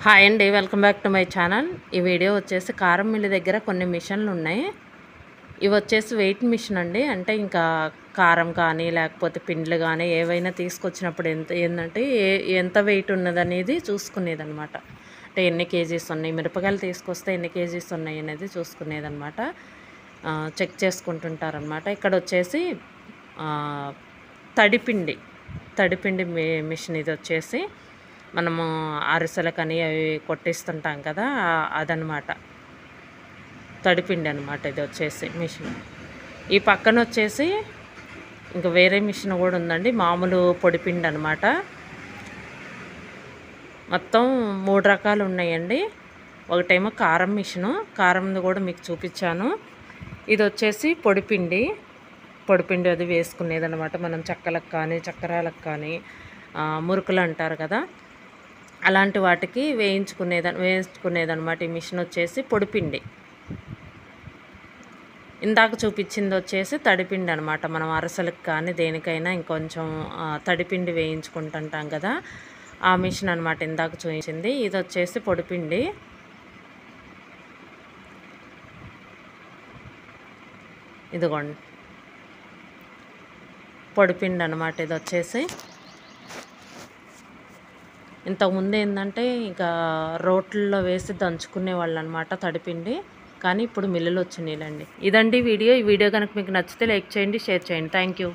Hi అండి, welcome back to my channel. ఈ video వచ్చేసి కారం మిల్లి దగ్గర కొన్ని మిషన్లు ఉన్నాయి. ఇవి వచ్చేసి వెయిట్ మిషన్ అండి. అంటే ఇంకా కారం కానీ లేకపోతే పిండ్లు కానీ ఏవైనా తీసుకొచ్చినప్పుడు ఏంటంటే ఎంత వెయిట్ ఉన్నదనేది చూసుకునేదనమాట. అంటే ఎన్ని కేజీస్ ఉన్నాయి, మిరపకాయలు తీసుకొస్తే ఎన్ని కేజీస్ ఉన్నాయి అనేది చూసుకునేదనమాట. చెక్ చేసుకుంటుంటారనమాట. ఇక్కడ వచ్చేసి తడిపిండి తడిపిండి మిషన్ ఇది వచ్చేసి మనము అరిసెలకని అవి కొట్టిస్తుంటాం కదా, అదనమాట. తడిపిండి అనమాట ఇది వచ్చేసి మిషన్. ఈ పక్కన వచ్చేసి ఇంకా వేరే మిషన్ కూడా ఉందండి, మామూలు పొడిపిండి అనమాట. మొత్తం 3 రకాలు ఉన్నాయండి. ఒకటేమో కారం మిషను, కారంది కూడా మీకు చూపించాను. ఇది వచ్చేసి పొడిపిండి అది వేసుకునేదనమాట. మనం చెక్కలకు కానీ చక్రాలకు కానీ మురుకులు అంటారు కదా, అలాంటి వాటికి వేయించుకునేదనమాట. ఈ మిషన్ వచ్చేసి పొడిపిండి. ఇందాక చూపించింది వచ్చేసి తడిపిండి అనమాట. మనం అరసలకు కానీ దేనికైనా ఇంకొంచెం తడిపిండి వేయించుకుంటుంటాం కదా, ఆ మిషన్ అనమాట ఇందాక చూపించింది. ఇది వచ్చేసి పొడిపిండి. ఇదిగోండి పొడిపిండి అనమాట. ఇది వచ్చేసి ఇంతకుముందు ఏంటంటే ఇంకా రోట్లలో వేసి దంచుకునే వాళ్ళు అనమాట తడిపిండి, కానీ ఇప్పుడు మిల్లులు వచ్చినాయిలండి. ఇదండి వీడియో. ఈ వీడియో కనుక మీకు నచ్చితే లైక్ చేయండి, షేర్ చేయండి. Thank you.